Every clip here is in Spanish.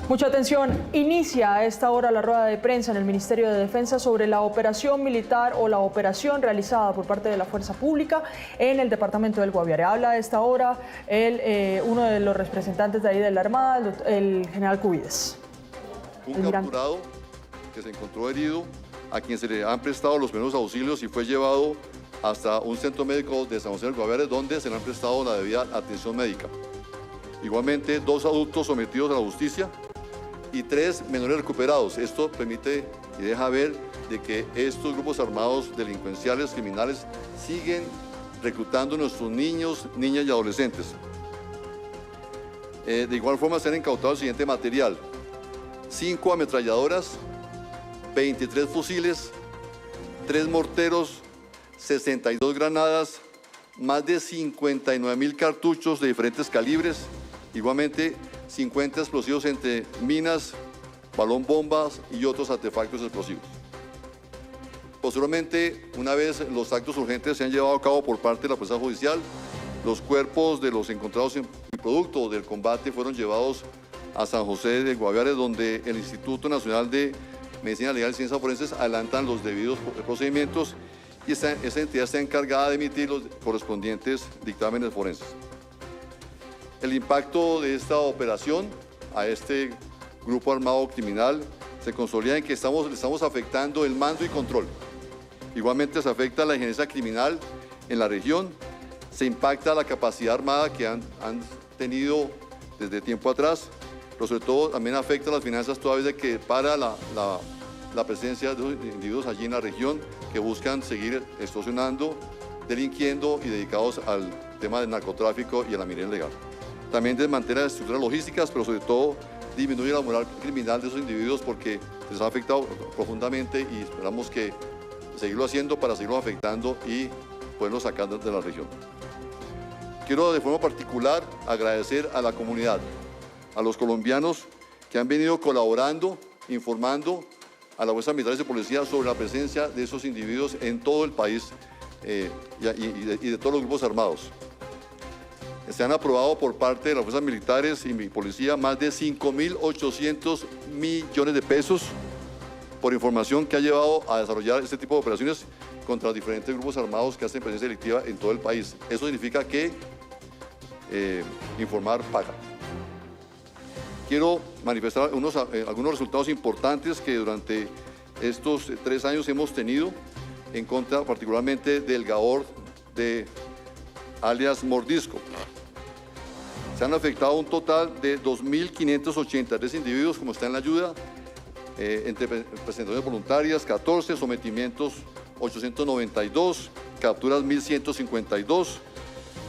Mucha atención. Inicia a esta hora la rueda de prensa en el Ministerio de Defensa sobre la operación militar o la operación realizada por parte de la Fuerza Pública en el departamento del Guaviare. Habla a esta hora uno de los representantes de ahí de la Armada, el general Cubides. Un capturado que se encontró herido, a quien se le han prestado los primeros auxilios y fue llevado hasta un centro médico de San José del Guaviare, donde se le han prestado la debida atención médica. Igualmente, 2 adultos sometidos a la justicia y 3 menores recuperados. Esto permite y deja ver de que estos grupos armados delincuenciales, criminales, siguen reclutando a nuestros niños, niñas y adolescentes. De igual forma, se han incautado el siguiente material: 5 ametralladoras, 23 fusiles, 3 morteros, 62 granadas, más de 59.000 cartuchos de diferentes calibres, igualmente 50 explosivos entre minas, balón bombas y otros artefactos explosivos. Posteriormente, una vez los actos urgentes se han llevado a cabo por parte de la Policía Judicial, los cuerpos de los encontrados en producto del combate fueron llevados a San José de Guaviare, donde el Instituto Nacional de Medicina Legal y Ciencias Forenses adelantan los debidos procedimientos y esa entidad está encargada de emitir los correspondientes dictámenes forenses. El impacto de esta operación a este grupo armado criminal se consolida en que estamos afectando el mando y control. Igualmente se afecta la injerencia criminal en la región, se impacta la capacidad armada que han tenido desde tiempo atrás, pero sobre todo también afecta las finanzas toda vez de que para la presencia de los individuos allí en la región que buscan seguir extorsionando, delinquiendo y dedicados al tema del narcotráfico y a la minería ilegal. También desmantela las estructuras logísticas, pero sobre todo disminuye la moral criminal de esos individuos porque les ha afectado profundamente y esperamos que seguirlo haciendo para seguirlos afectando y poderlos sacar de la región. Quiero de forma particular agradecer a la comunidad, a los colombianos que han venido colaborando, informando a las fuerzas militares y policía sobre la presencia de esos individuos en todo el país y de todos los grupos armados. Se han aprobado por parte de las fuerzas militares y mi policía más de 5.800 millones de pesos por información que ha llevado a desarrollar este tipo de operaciones contra los diferentes grupos armados que hacen presencia delictiva en todo el país. Eso significa que informar paga. Quiero manifestar algunos resultados importantes que durante estos 3 años hemos tenido en contra particularmente del GAOR de alias Mordisco. Se han afectado un total de 2.583 individuos, como está en la ayuda, entre presentaciones voluntarias 14, sometimientos 892, capturas 1.152,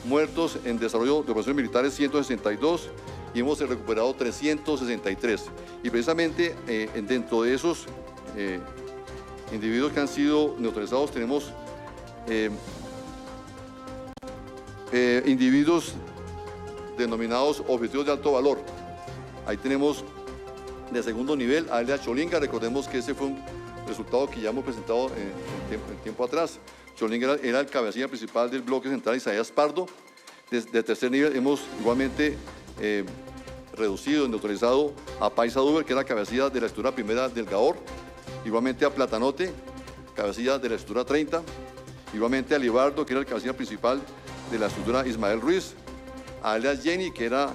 muertos en desarrollo de operaciones militares 162 y hemos recuperado 363. Y precisamente dentro de esos individuos que han sido neutralizados tenemos individuos denominados objetivos de alto valor. Ahí tenemos de segundo nivel a alias Cholinga. Recordemos que ese fue un resultado que ya hemos presentado en tiempo atrás. Cholinga era el cabecilla principal del bloque central Isaías Pardo. De tercer nivel hemos igualmente reducido y neutralizado a Paisa Duber, que era cabecilla de la estructura primera del GAOR. Igualmente a Platanote, cabecilla de la estructura 30. Igualmente a Libardo, que era el cabecilla principal de la estructura Ismael Ruiz. A alias Jenny, que era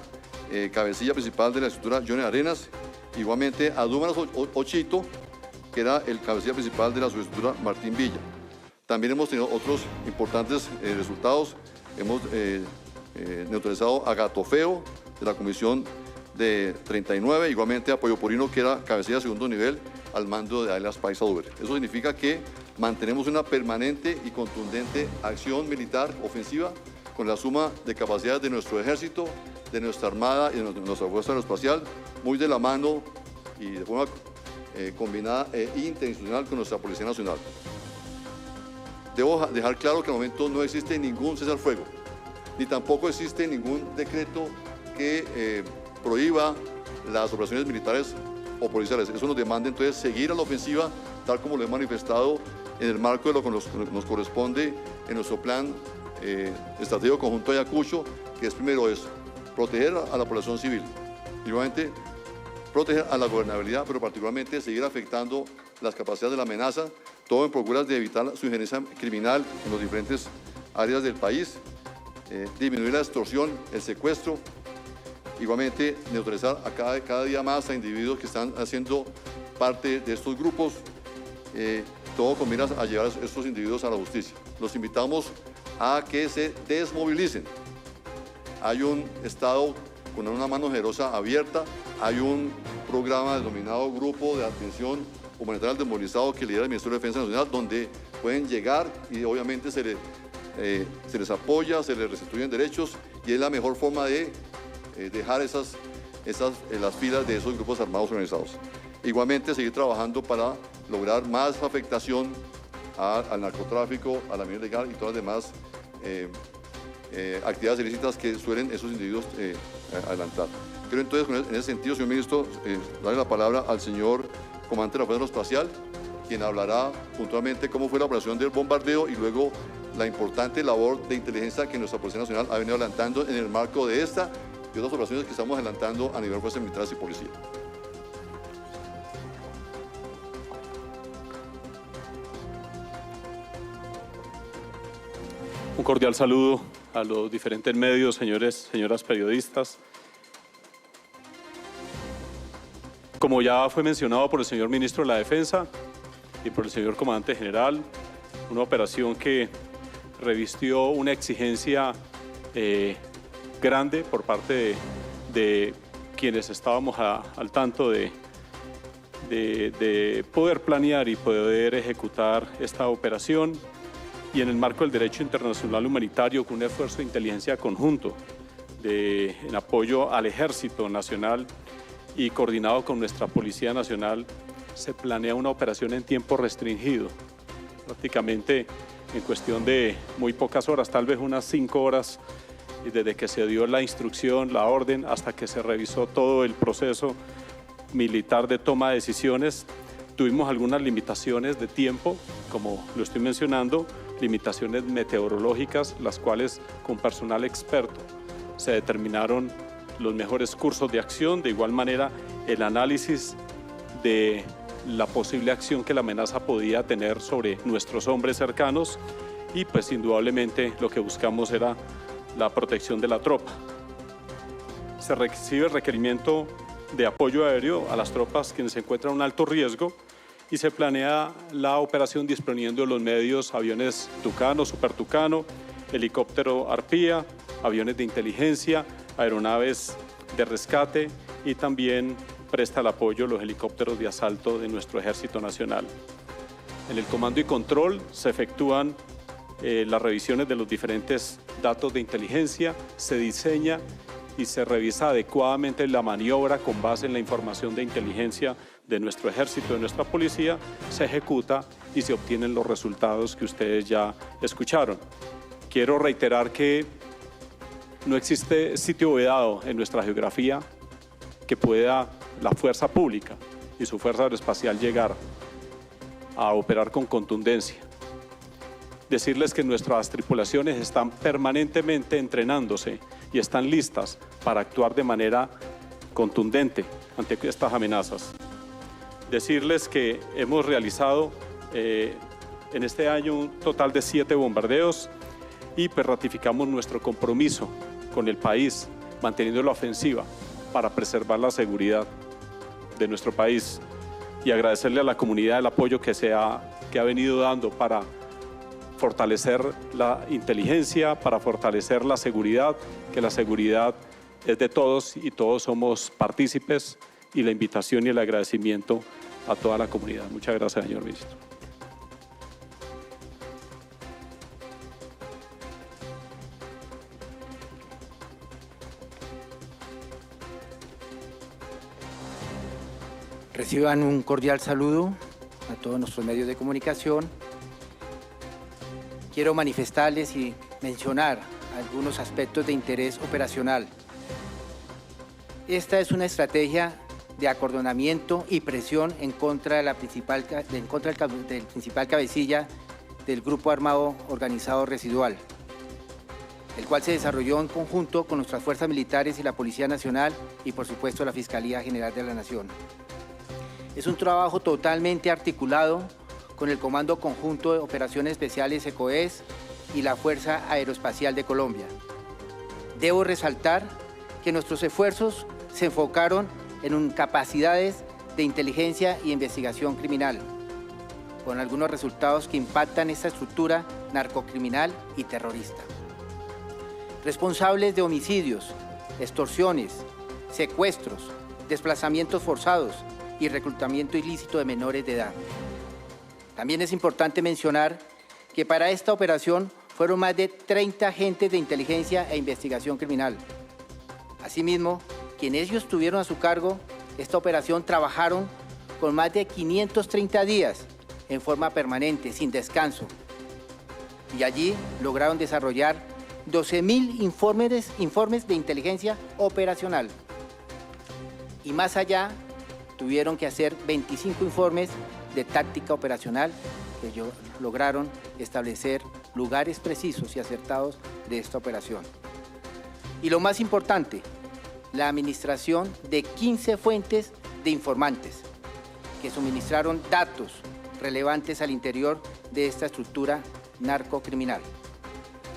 cabecilla principal de la estructura Johnny Arenas. Igualmente a Dúmaras Ochito, que era el cabecilla principal de la subestructura Martín Villa. También hemos tenido otros importantes resultados. Hemos neutralizado a Gato Feo, de la comisión de 39, igualmente a Pollo Porino, que era cabecilla de segundo nivel, al mando de alias Paisa Duber. Eso significa que mantenemos una permanente y contundente acción militar ofensiva con la suma de capacidades de nuestro ejército, de nuestra armada y de nuestra fuerza aeroespacial, muy de la mano y de forma combinada e interinstitucional con nuestra Policía Nacional. Debo dejar claro que al momento no existe ningún cese al fuego, ni tampoco existe ningún decreto que prohíba las operaciones militares o policiales. Eso nos demanda entonces seguir a la ofensiva, tal como lo he manifestado en el marco de lo que nos corresponde en nuestro plan estratégico conjunto Ayacucho, que es primero proteger a la población civil, igualmente proteger a la gobernabilidad, pero particularmente seguir afectando las capacidades de la amenaza, todo en procuras de evitar su injerencia criminal en las diferentes áreas del país, disminuir la extorsión, el secuestro, igualmente neutralizar a cada día más a individuos que están haciendo parte de estos grupos, todo con miras a llevar a estos individuos a la justicia. Los invitamos a que se desmovilicen. Hay un Estado con una mano generosa abierta, hay un programa denominado Grupo de Atención Humanitaria al Desmovilizado que lidera el Ministerio de Defensa Nacional, donde pueden llegar y obviamente se les apoya, se les restituyen derechos y es la mejor forma de dejar las filas de esos grupos armados organizados. Igualmente seguir trabajando para lograr más afectación al narcotráfico, a la minería ilegal y todas las demás actividades ilícitas que suelen esos individuos adelantar. Quiero entonces, en ese sentido, señor ministro, darle la palabra al señor comandante de la Fuerza Aeroespacial, quien hablará puntualmente cómo fue la operación del bombardeo y luego la importante labor de inteligencia que nuestra Policía Nacional ha venido adelantando en el marco de esta y otras operaciones que estamos adelantando a nivel de fuerzas militares y policía. Un cordial saludo a los diferentes medios, señoras periodistas. Como ya fue mencionado por el señor ministro de la Defensa y por el señor comandante general, una operación que revistió una exigencia grande por parte de quienes estábamos al tanto de poder planear y poder ejecutar esta operación, y en el marco del derecho internacional humanitario, con un esfuerzo de inteligencia conjunto en apoyo al Ejército Nacional y coordinado con nuestra Policía Nacional, se planea una operación en tiempo restringido, prácticamente en cuestión de muy pocas horas, tal vez unas 5 horas, desde que se dio la instrucción, la orden, hasta que se revisó todo el proceso militar de toma de decisiones. Tuvimos algunas limitaciones de tiempo, como lo estoy mencionando, limitaciones meteorológicas, las cuales con personal experto se determinaron los mejores cursos de acción, de igual manera el análisis de la posible acción que la amenaza podía tener sobre nuestros hombres cercanos y pues indudablemente lo que buscamos era la protección de la tropa. Se recibe el requerimiento de apoyo aéreo a las tropas quienes se encuentran en un alto riesgo y se planea la operación disponiendo los medios aviones Tucano, Super Tucano, helicóptero Arpía, aviones de inteligencia, aeronaves de rescate y también presta el apoyo los helicópteros de asalto de nuestro Ejército Nacional. En el comando y control se efectúan las revisiones de los diferentes datos de inteligencia, se diseña y se revisa adecuadamente la maniobra con base en la información de inteligencia de nuestro ejército, de nuestra policía, se ejecuta y se obtienen los resultados que ustedes ya escucharon. Quiero reiterar que no existe sitio vedado en nuestra geografía que pueda la fuerza pública y su fuerza aeroespacial llegar a operar con contundencia. Decirles que nuestras tripulaciones están permanentemente entrenándose y están listas para actuar de manera contundente ante estas amenazas. Decirles que hemos realizado en este año un total de 7 bombardeos y pues ratificamos nuestro compromiso con el país, manteniendo la ofensiva para preservar la seguridad de nuestro país y agradecerle a la comunidad el apoyo que ha venido dando para fortalecer la inteligencia, para fortalecer la seguridad, que la seguridad es de todos y todos somos partícipes, y la invitación y el agradecimiento a toda la comunidad. Muchas gracias, señor ministro. Reciban un cordial saludo a todos nuestros medios de comunicación. Quiero manifestarles y mencionar algunos aspectos de interés operacional. Esta es una estrategia de acordonamiento y presión en contra del principal cabecilla del Grupo Armado Organizado Residual. el cual se desarrolló en conjunto con nuestras fuerzas militares y la Policía Nacional y, por supuesto, la Fiscalía General de la Nación. Es un trabajo totalmente articulado con el Comando Conjunto de Operaciones Especiales ECOES y la Fuerza Aeroespacial de Colombia. Debo resaltar que nuestros esfuerzos se enfocaron en capacidades de inteligencia y investigación criminal, con algunos resultados que impactan esta estructura narcocriminal y terrorista. Responsables de homicidios, extorsiones, secuestros, desplazamientos forzados y reclutamiento ilícito de menores de edad. También es importante mencionar que para esta operación fueron más de 30 agentes de inteligencia e investigación criminal. Asimismo, quienes ellos tuvieron a su cargo esta operación trabajaron con más de 530 días en forma permanente, sin descanso. Y allí lograron desarrollar 12.000 informes de inteligencia operacional. Y más allá, tuvieron que hacer 25 informes de táctica operacional que ellos lograron establecer lugares precisos y acertados de esta operación. Y lo más importante, la administración de 15 fuentes de informantes que suministraron datos relevantes al interior de esta estructura narcocriminal.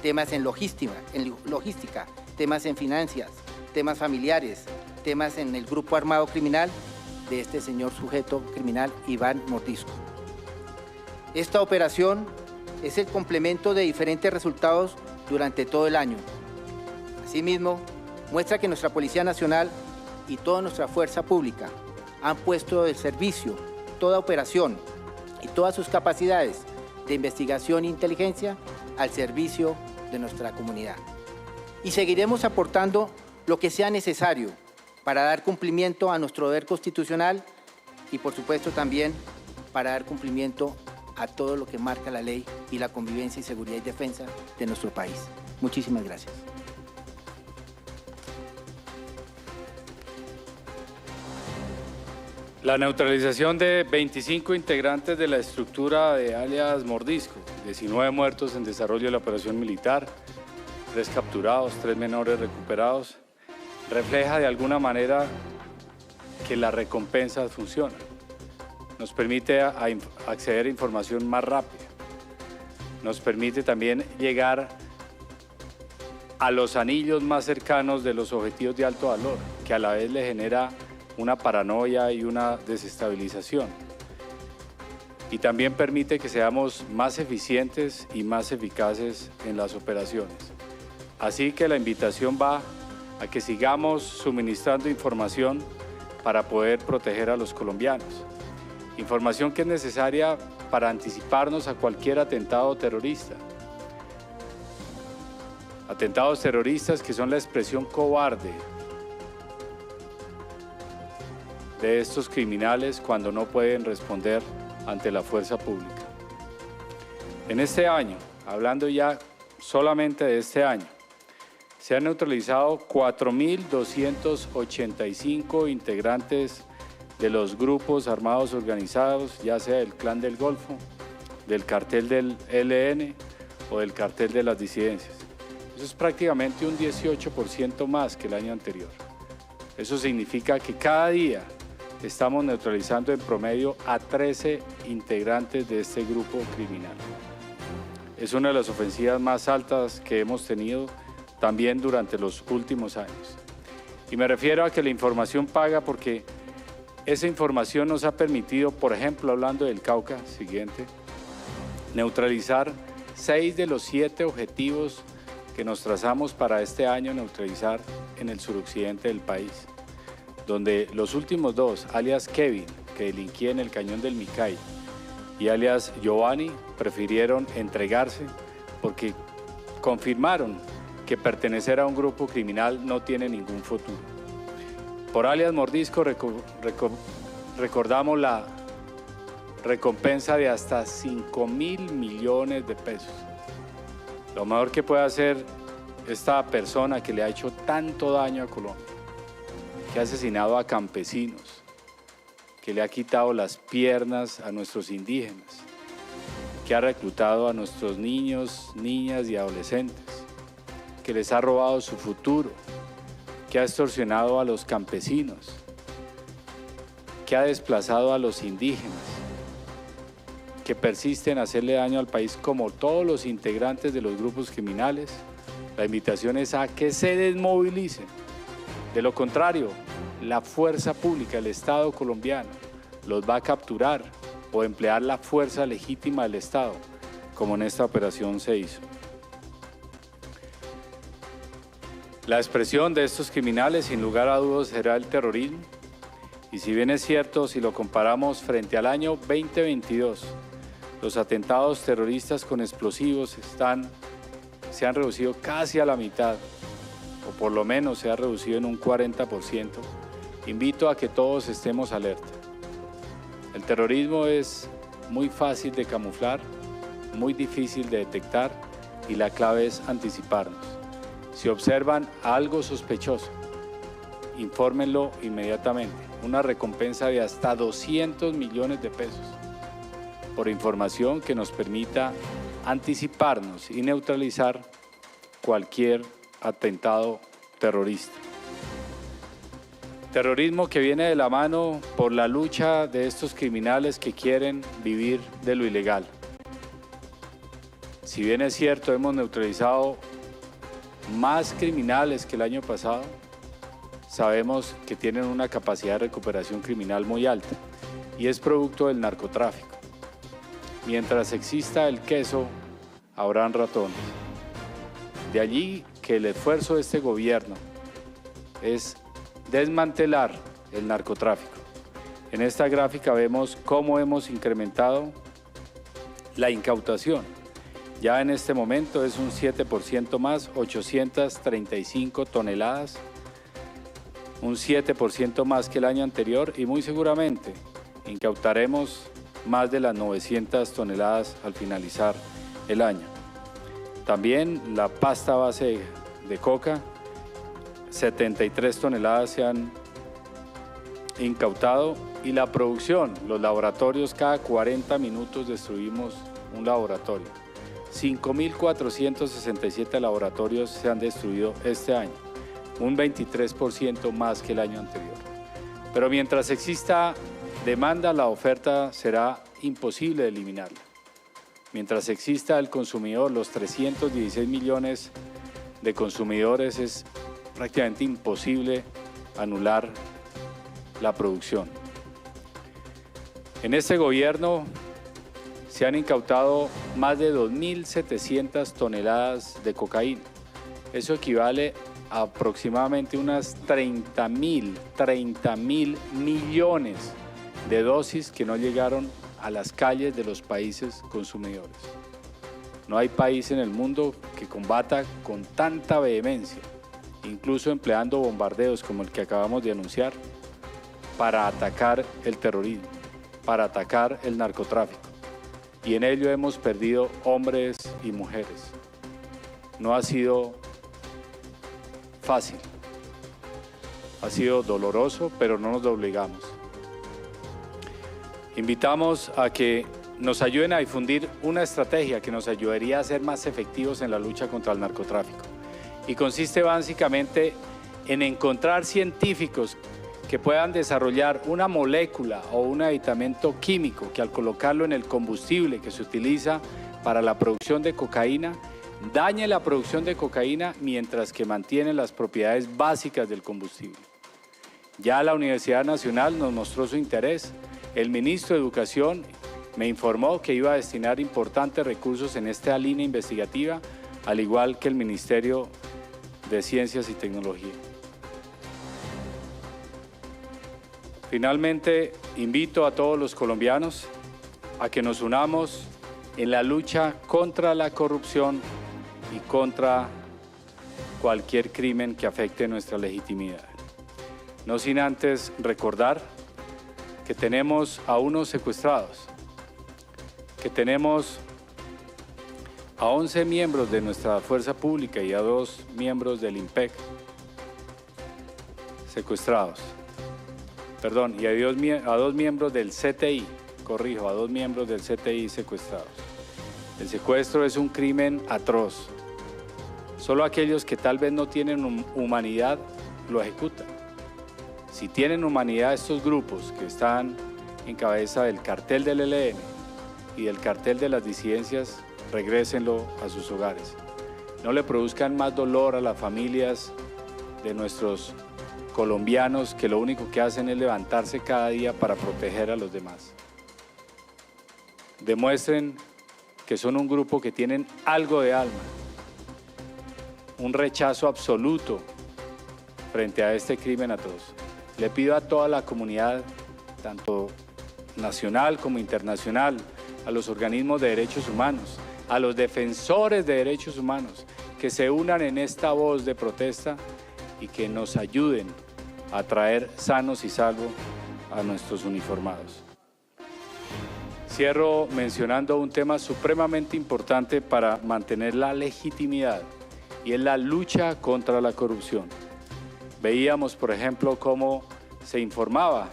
Temas en logística, temas en finanzas, temas familiares, temas en el grupo armado criminal de este señor sujeto criminal Iván Mordisco. Esta operación es el complemento de diferentes resultados durante todo el año. Asimismo, muestra que nuestra Policía Nacional y toda nuestra fuerza pública han puesto de servicio toda operación y todas sus capacidades de investigación e inteligencia al servicio de nuestra comunidad. Y seguiremos aportando lo que sea necesario para dar cumplimiento a nuestro deber constitucional y, por supuesto, también para dar cumplimiento a todo lo que marca la ley y la convivencia y seguridad y defensa de nuestro país. Muchísimas gracias. La neutralización de 25 integrantes de la estructura de alias Mordisco, 19 muertos en desarrollo de la operación militar, 3 capturados, 3 menores recuperados, refleja de alguna manera que las recompensas funcionan. Nos permite acceder a información más rápida. Nos permite también llegar a los anillos más cercanos de los objetivos de alto valor, que a la vez le genera una paranoia y una desestabilización. Y también permite que seamos más eficientes y más eficaces en las operaciones. Así que la invitación va a que sigamos suministrando información para poder proteger a los colombianos. Información que es necesaria para anticiparnos a cualquier atentado terrorista. Atentados terroristas que son la expresión cobarde de estos criminales cuando no pueden responder ante la fuerza pública. En este año, hablando ya solamente de este año, se han neutralizado 4.285 integrantes de los grupos armados organizados, ya sea del Clan del Golfo, del cartel del ELN o del cartel de las disidencias. Eso es prácticamente un 18% más que el año anterior. Eso significa que cada día estamos neutralizando en promedio a 13 integrantes de este grupo criminal. Es una de las ofensivas más altas que hemos tenido también durante los últimos años. Y me refiero a que la información paga porque esa información nos ha permitido, por ejemplo, hablando del Cauca, siguiente, neutralizar 6 de los 7 objetivos que nos trazamos para este año neutralizar en el suroccidente del país, donde los últimos 2, alias Kevin, que delinquía en el Cañón del Micay, y alias Giovanni, prefirieron entregarse porque confirmaron que pertenecer a un grupo criminal no tiene ningún futuro. Por alias Mordisco recordamos la recompensa de hasta 5.000 millones de pesos. Lo mejor que puede hacer esta persona que le ha hecho tanto daño a Colombia, que ha asesinado a campesinos, que le ha quitado las piernas a nuestros indígenas, que ha reclutado a nuestros niños, niñas y adolescentes, que les ha robado su futuro, que ha extorsionado a los campesinos, que ha desplazado a los indígenas, que persiste en hacerle daño al país como todos los integrantes de los grupos criminales, la invitación es a que se desmovilicen. De lo contrario, la fuerza pública, el Estado colombiano, los va a capturar o emplear la fuerza legítima del Estado, como en esta operación se hizo. La expresión de estos criminales, sin lugar a dudas, será el terrorismo. Y si bien es cierto, si lo comparamos frente al año 2022, los atentados terroristas con explosivos se han reducido casi a la mitad, o por lo menos se ha reducido en un 40%. Invito a que todos estemos alerta. El terrorismo es muy fácil de camuflar, muy difícil de detectar y la clave es anticiparnos. Si observan algo sospechoso, infórmenlo inmediatamente. Una recompensa de hasta 200 millones de pesos por información que nos permita anticiparnos y neutralizar cualquier atentado terrorista. Terrorismo que viene de la mano por la lucha de estos criminales que quieren vivir de lo ilegal. Si bien es cierto, hemos neutralizado más criminales que el año pasado, sabemos que tienen una capacidad de recuperación criminal muy alta y es producto del narcotráfico. Mientras exista el queso, habrán ratones. De allí que el esfuerzo de este gobierno es desmantelar el narcotráfico. En esta gráfica vemos cómo hemos incrementado la incautación. Ya en este momento es un 7% más, 835 toneladas, un 7% más que el año anterior y muy seguramente incautaremos más de las 900 toneladas al finalizar el año. También la pasta base de coca, 73 toneladas se han incautado y la producción, los laboratorios, cada 40 minutos destruimos un laboratorio. 5.467 laboratorios se han destruido este año, un 23% más que el año anterior. Pero mientras exista demanda, la oferta será imposible de eliminarla. Mientras exista el consumidor, los 316 millones de consumidores, es prácticamente imposible anular la producción. En este gobierno se han incautado más de 2.700 toneladas de cocaína. Eso equivale a aproximadamente unas 30.000 millones de dosis que no llegaron a las calles de los países consumidores. No hay país en el mundo que combata con tanta vehemencia, incluso empleando bombardeos como el que acabamos de anunciar, para atacar el terrorismo, para atacar el narcotráfico. Y en ello hemos perdido hombres y mujeres. No ha sido fácil, ha sido doloroso, pero no nos doblegamos. Invitamos a que nos ayuden a difundir una estrategia que nos ayudaría a ser más efectivos en la lucha contra el narcotráfico. Y consiste básicamente en encontrar científicos que puedan desarrollar una molécula o un aditamento químico que al colocarlo en el combustible que se utiliza para la producción de cocaína, dañe la producción de cocaína mientras que mantiene las propiedades básicas del combustible. Ya la Universidad Nacional nos mostró su interés. El ministro de Educación me informó que iba a destinar importantes recursos en esta línea investigativa, al igual que el Ministerio de Ciencias y Tecnología. Finalmente, invito a todos los colombianos a que nos unamos en la lucha contra la corrupción y contra cualquier crimen que afecte nuestra legitimidad. No sin antes recordar que tenemos a unos secuestrados, que tenemos a 11 miembros de nuestra fuerza pública y a 2 miembros del IMPEC secuestrados. Perdón, y a 2 miembros del CTI, corrijo, a 2 miembros del CTI secuestrados. El secuestro es un crimen atroz. Solo aquellos que tal vez no tienen humanidad lo ejecutan. Si tienen humanidad estos grupos que están en cabeza del cartel del ELN y del cartel de las disidencias, regrésenlo a sus hogares. No le produzcan más dolor a las familias de nuestros colombianos que lo único que hacen es levantarse cada día para proteger a los demás. Demuestren que son un grupo que tienen algo de alma, un rechazo absoluto frente a este crimen atroz. Le pido a toda la comunidad, tanto nacional como internacional, a los organismos de derechos humanos, a los defensores de derechos humanos, que se unan en esta voz de protesta y que nos ayuden a traer sanos y salvos a nuestros uniformados. Cierro mencionando un tema supremamente importante para mantener la legitimidad, y es la lucha contra la corrupción. Veíamos, por ejemplo, cómo se informaba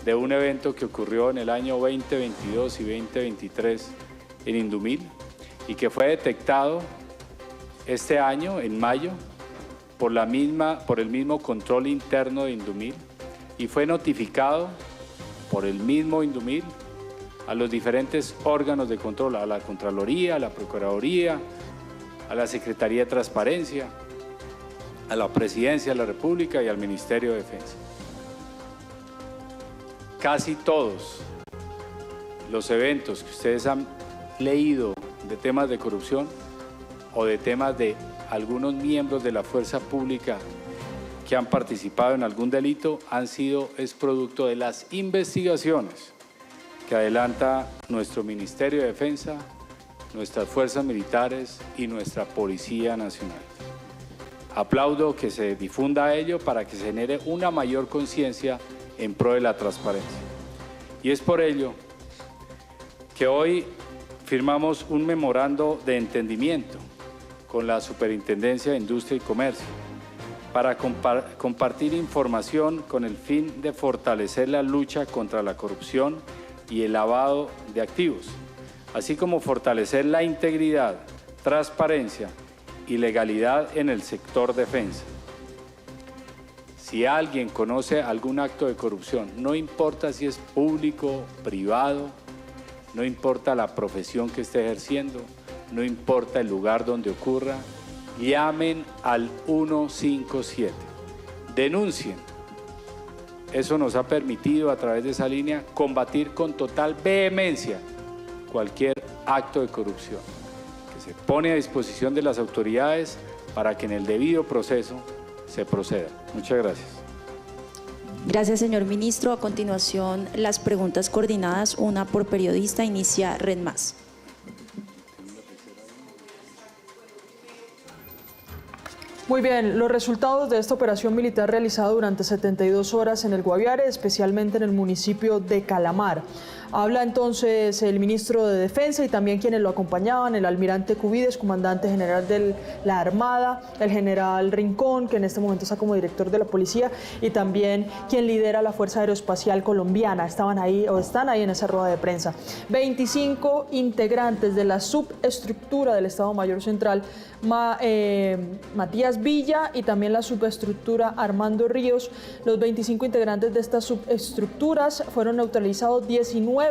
de un evento que ocurrió en el año 2022 y 2023 en Indumil y que fue detectado este año, en mayo, por el mismo control interno de Indumil, y fue notificado por el mismo Indumil a los diferentes órganos de control, a la Contraloría, a la Procuraduría, a la Secretaría de Transparencia, a la Presidencia de la República y al Ministerio de Defensa. Casi todos los eventos que ustedes han leído de temas de corrupción o de temas de algunos miembros de la fuerza pública que han participado en algún delito es producto de las investigaciones que adelanta nuestro Ministerio de Defensa, nuestras fuerzas militares y nuestra Policía Nacional. Aplaudo que se difunda ello para que se genere una mayor conciencia en pro de la transparencia. Y es por ello que hoy firmamos un memorando de entendimiento con la Superintendencia de Industria y Comercio para compartir información con el fin de fortalecer la lucha contra la corrupción y el lavado de activos, así como fortalecer la integridad, transparencia y legalidad en el sector defensa. Si alguien conoce algún acto de corrupción, no importa si es público, privado, no importa la profesión que esté ejerciendo, no importa el lugar donde ocurra, llamen al 157, denuncien. Eso nos ha permitido a través de esa línea combatir con total vehemencia cualquier acto de corrupción que se pone a disposición de las autoridades para que en el debido proceso se proceda. Muchas gracias. Gracias, señor ministro. A continuación, las preguntas coordinadas, una por periodista. Inicia Red Más. Muy bien, los resultados de esta operación militar realizada durante 72 horas en el Guaviare, especialmente en el municipio de Calamar. Habla entonces el ministro de Defensa y también quienes lo acompañaban, el almirante Cubides, comandante general de la Armada, el general Rincón, que en este momento está como director de la policía, y también quien lidera la Fuerza Aeroespacial Colombiana. Estaban ahí o están ahí en esa rueda de prensa. 25 integrantes de la subestructura del Estado Mayor Central, Matías Villa, y también la subestructura Armando Ríos. Los 25 integrantes de estas subestructuras fueron neutralizados, 19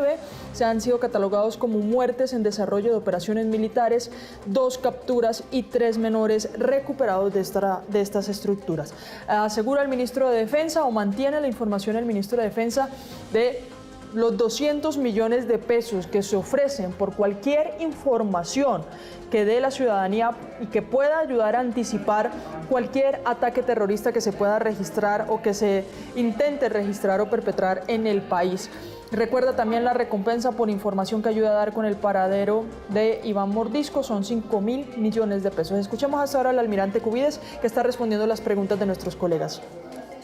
se han sido catalogados como muertes en desarrollo de operaciones militares, 2 capturas y 3 menores recuperados de estas estructuras. Asegura el ministro de Defensa, o mantiene la información el ministro de Defensa, de los 200 millones de pesos que se ofrecen por cualquier información que dé la ciudadanía y que pueda ayudar a anticipar cualquier ataque terrorista que se pueda registrar o que se intente registrar o perpetrar en el país. Recuerda también la recompensa por información que ayuda a dar con el paradero de Iván Mordisco, son 5.000 millones de pesos. Escuchemos hasta ahora al almirante Cubides, que está respondiendo las preguntas de nuestros colegas.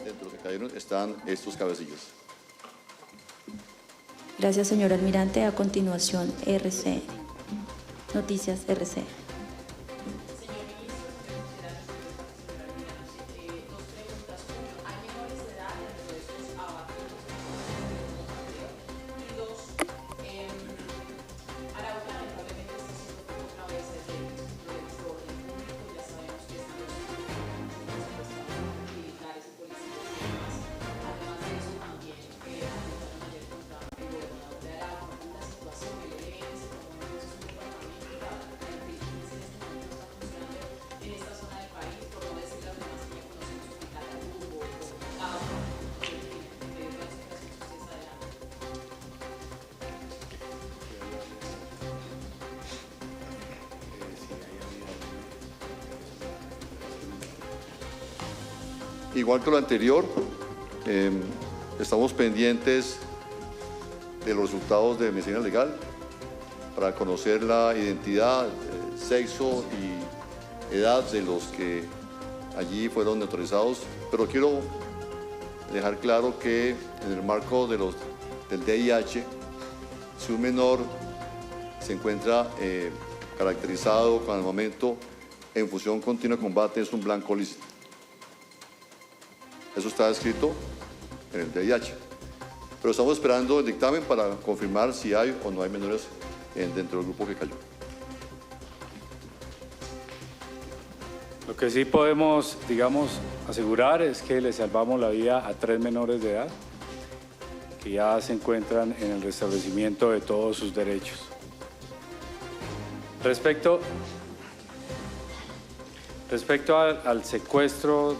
Dentro de los que cayeron están estos cabecillos. Gracias, señor almirante. A continuación, RCN. Noticias RCN. Igual que lo anterior, estamos pendientes de los resultados de medicina legal para conocer la identidad, sexo y edad de los que allí fueron autorizados, pero quiero dejar claro que en el marco del VIH, si un menor se encuentra caracterizado con el momento en función continua de combate, es un blanco lícito. Eso está escrito en el VIH. Pero estamos esperando el dictamen para confirmar si hay o no hay menores dentro del grupo que cayó. Lo que sí podemos, digamos, asegurar es que le salvamos la vida a 3 menores de edad que ya se encuentran en el restablecimiento de todos sus derechos. Respecto al secuestro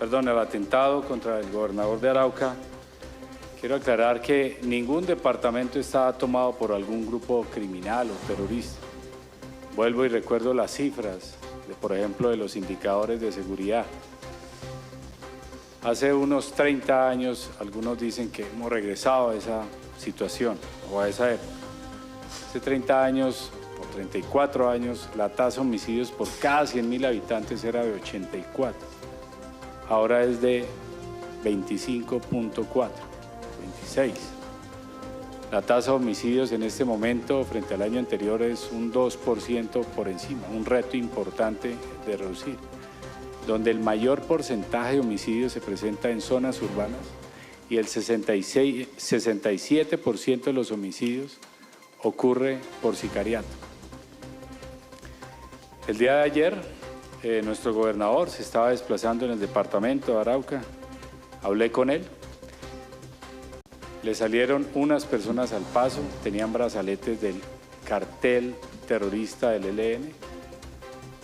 al atentado contra el gobernador de Arauca, quiero aclarar que ningún departamento está tomado por algún grupo criminal o terrorista. Vuelvo y recuerdo las cifras, por ejemplo, de los indicadores de seguridad. Hace unos 30 años, algunos dicen que hemos regresado a esa situación o a esa época. Hace 30 años, por 34 años, la tasa de homicidios por cada 100.000 habitantes era de 84. Ahora es de 25.4, 26. La tasa de homicidios en este momento frente al año anterior es un 2% por encima, un reto importante de reducir, donde el mayor porcentaje de homicidios se presenta en zonas urbanas y el 67% de los homicidios ocurre por sicariato. El día de ayer, nuestro gobernador se estaba desplazando en el departamento de Arauca, hablé con él. Le salieron unas personas al paso, tenían brazaletes del cartel terrorista del ELN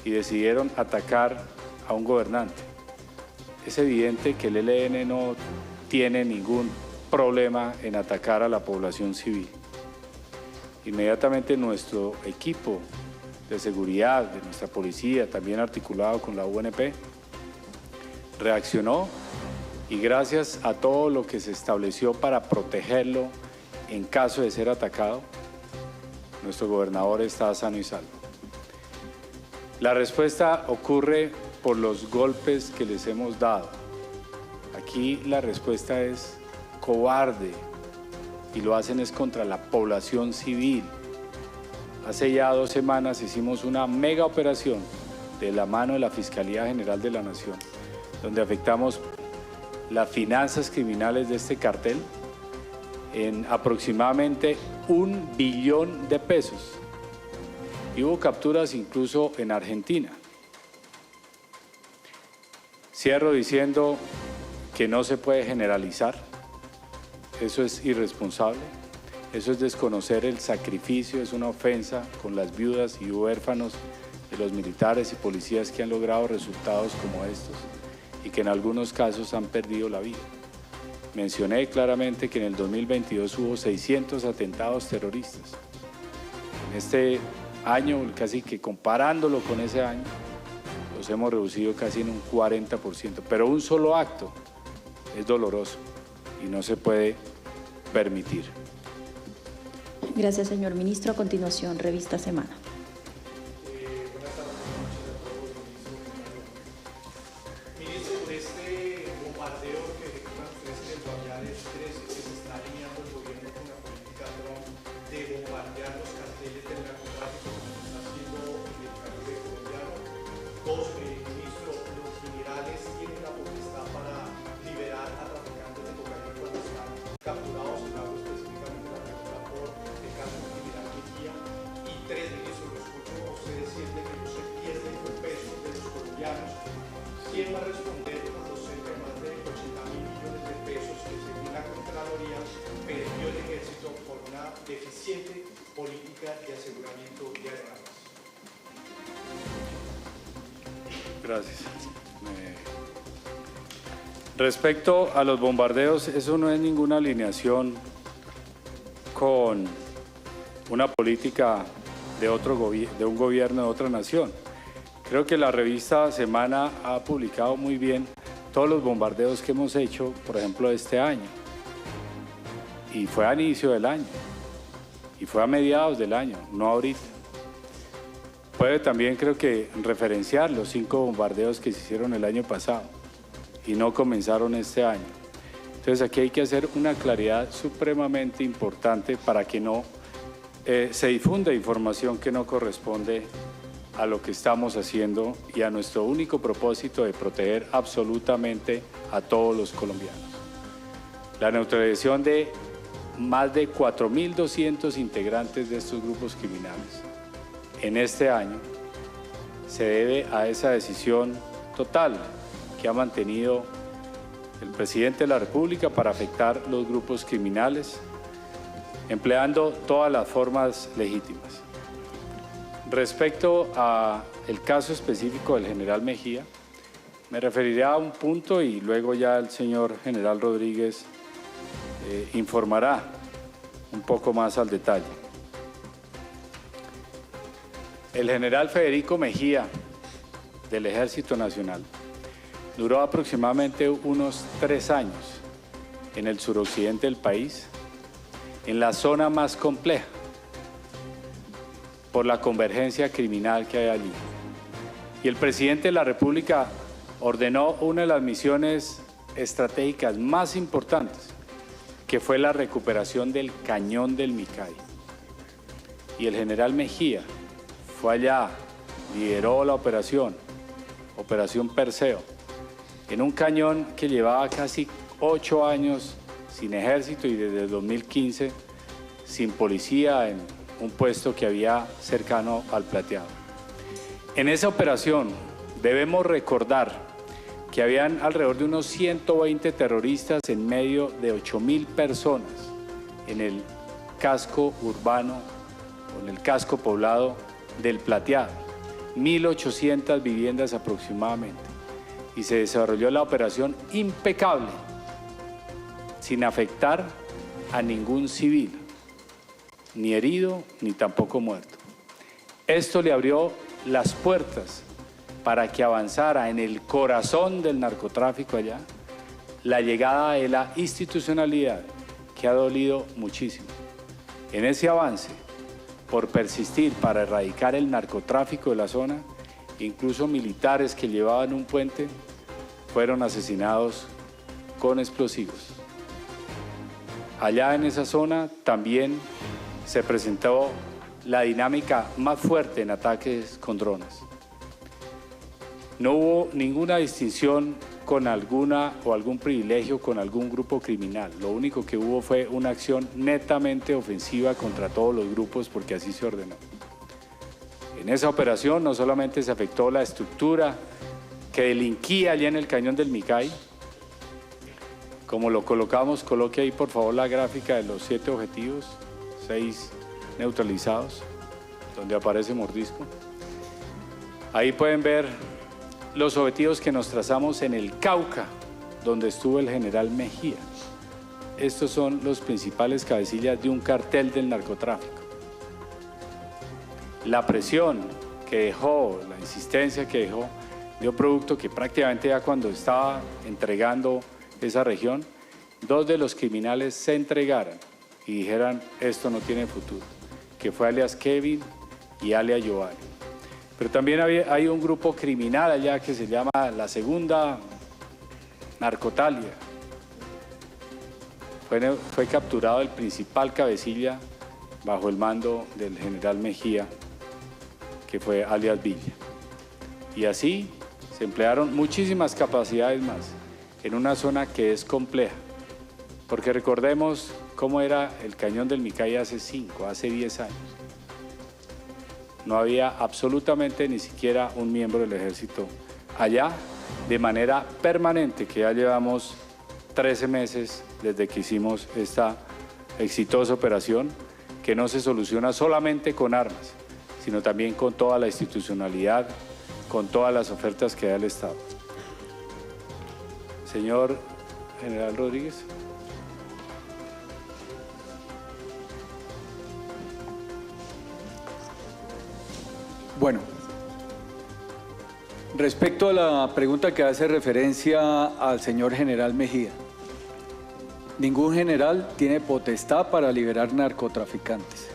y decidieron atacar a un gobernante. Es evidente que el ELN no tiene ningún problema en atacar a la población civil. Inmediatamente nuestro equipo de seguridad, de nuestra policía, también articulado con la UNP, reaccionó. Y gracias a todo lo que se estableció para protegerlo en caso de ser atacado, nuestro gobernador está sano y salvo. La respuesta ocurre por los golpes que les hemos dado. Aquí la respuesta es cobarde y lo hacen es contra la población civil. Hace ya 2 semanas hicimos una mega operación de la mano de la Fiscalía General de la Nación, donde afectamos las finanzas criminales de este cartel en aproximadamente 1 billón de pesos. Y hubo capturas incluso en Argentina. Cierro diciendo que no se puede generalizar. Eso es irresponsable. Eso es desconocer el sacrificio, es una ofensa con las viudas y huérfanos de los militares y policías que han logrado resultados como estos y que en algunos casos han perdido la vida. Mencioné claramente que en el 2022 hubo 600 atentados terroristas. En este año, casi que comparándolo con ese año, los hemos reducido casi en un 40%, pero un solo acto es doloroso y no se puede permitir. Gracias, señor ministro. A continuación, Revista Semana. ¿Quién va a responder por los cerca de más de 80.000 millones de pesos que según la Contraloría perdió el Ejército por una deficiente política de aseguramiento de armas? Gracias. Respecto a los bombardeos, eso no es ninguna alineación con una política de un gobierno de otra nación. Creo que la revista Semana ha publicado muy bien todos los bombardeos que hemos hecho, por ejemplo, este año. Y fue a inicio del año, y fue a mediados del año, no ahorita. Puede también, creo que, referenciar los 5 bombardeos que se hicieron el año pasado y no comenzaron este año. Entonces aquí hay que hacer una claridad supremamente importante para que no se difunda información que no corresponde a lo que estamos haciendo y a nuestro único propósito de proteger absolutamente a todos los colombianos. La neutralización de más de 4.200 integrantes de estos grupos criminales en este año se debe a esa decisión total que ha mantenido el presidente de la República para afectar los grupos criminales, empleando todas las formas legítimas. Respecto al caso específico del general Mejía, me referiré a un punto y luego ya el señor general Rodríguez informará un poco más al detalle. El general Federico Mejía, del Ejército Nacional, duró aproximadamente unos 3 años en el suroccidente del país, en la zona más compleja, por la convergencia criminal que hay allí. Y el presidente de la República ordenó una de las misiones estratégicas más importantes, que fue la recuperación del Cañón del Micay. Y el general Mejía fue allá, lideró la Operación Perseo, en un cañón que llevaba casi 8 años sin ejército y desde el 2015 sin policía en un puesto que había cercano al Plateado. En esa operación debemos recordar que habían alrededor de unos 120 terroristas en medio de 8.000 personas en el casco urbano o en el casco poblado del Plateado, 1.800 viviendas aproximadamente, y se desarrolló la operación impecable, sin afectar a ningún civil, ni herido, ni tampoco muerto. Esto le abrió las puertas para que avanzara en el corazón del narcotráfico allá, la llegada de la institucionalidad, que ha dolido muchísimo. En ese avance, por persistir para erradicar el narcotráfico de la zona, incluso militares que llevaban un puente fueron asesinados con explosivos. Allá en esa zona también se presentó la dinámica más fuerte en ataques con drones. No hubo ninguna distinción con alguna o algún privilegio con algún grupo criminal. Lo único que hubo fue una acción netamente ofensiva contra todos los grupos porque así se ordenó. En esa operación no solamente se afectó la estructura que delinquía allá en el Cañón del Micay, como lo colocamos, coloque ahí por favor la gráfica de los 7 objetivos, 6 neutralizados, donde aparece Mordisco. Ahí pueden ver los objetivos que nos trazamos en el Cauca, donde estuvo el general Mejía. Estos son los principales cabecillas de un cartel del narcotráfico. La presión que dejó, la insistencia que dejó, dio producto que prácticamente ya cuando estaba entregando esa región, 2 de los criminales se entregaran y dijeran esto no tiene futuro, que fue alias Kevin y alias Giovanni. Pero también hay un grupo criminal allá que se llama la Segunda Narcotalia. Fue capturado el principal cabecilla bajo el mando del general Mejía, que fue alias Villa. Y así se emplearon muchísimas capacidades más en una zona que es compleja, porque recordemos cómo era el Cañón del Micay hace 10 años. No había absolutamente ni siquiera un miembro del ejército allá de manera permanente, que ya llevamos 13 meses desde que hicimos esta exitosa operación, que no se soluciona solamente con armas, sino también con toda la institucionalidad, con todas las ofertas que da el Estado. Señor general Rodríguez. Bueno, Respecto a la pregunta que hace referencia al señor general Mejía, ningún general tiene potestad para liberar narcotraficantes,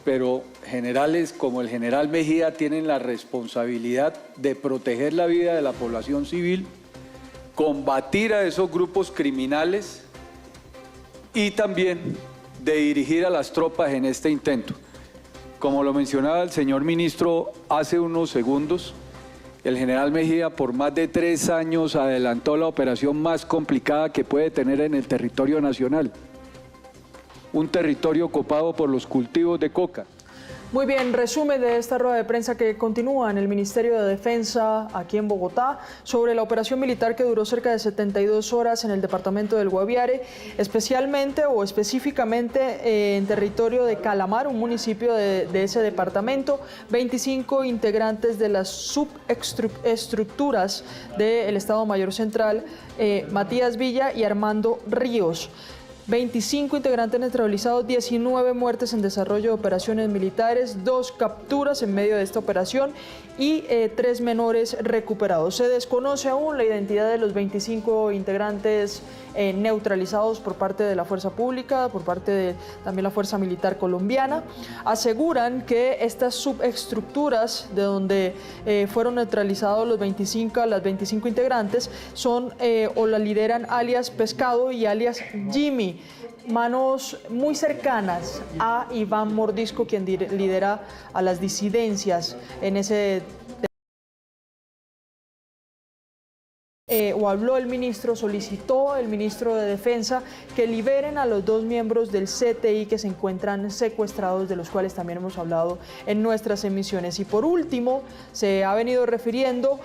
pero generales como el general Mejía tienen la responsabilidad de proteger la vida de la población civil, combatir a esos grupos criminales y también de dirigir a las tropas en este intento. Como lo mencionaba el señor ministro hace unos segundos, el general Mejía por más de 3 años adelantó la operación más complicada que puede tener en el territorio nacional, un territorio copado por los cultivos de coca. Muy bien, resumen de esta rueda de prensa que continúa en el Ministerio de Defensa aquí en Bogotá sobre la operación militar que duró cerca de 72 horas en el departamento del Guaviare, especialmente o específicamente en territorio de Calamar, un municipio de ese departamento. 25 integrantes de las subestructuras del Estado Mayor Central, Matías Villa y Armando Ríos. 25 integrantes neutralizados, 19 muertes en desarrollo de operaciones militares, 2 capturas en medio de esta operación y 3 menores recuperados. Se desconoce aún la identidad de los 25 integrantes neutralizados por parte de la Fuerza Pública, por parte de también la Fuerza Militar Colombiana. Aseguran que estas subestructuras de donde fueron neutralizados las 25 integrantes son o la lideran alias Pescado y alias Jimmy, manos muy cercanas a Iván Mordisco, quien lidera a las disidencias en ese o habló el ministro, solicitó el ministro de Defensa que liberen a los 2 miembros del CTI que se encuentran secuestrados, de los cuales también hemos hablado en nuestras emisiones. Y por último, se ha venido refiriendo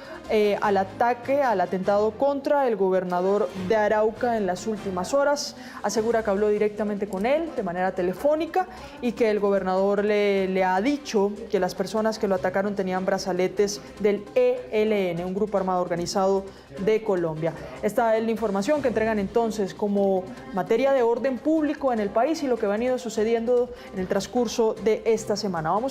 al atentado contra el gobernador de Arauca en las últimas horas. Asegura que habló directamente con él de manera telefónica y que el gobernador le ha dicho que las personas que lo atacaron tenían brazaletes del ELN, un grupo armado organizado de Colombia. Esta es la información que entregan entonces como materia de orden público en el país y lo que ha venido sucediendo en el transcurso de esta semana. Vamos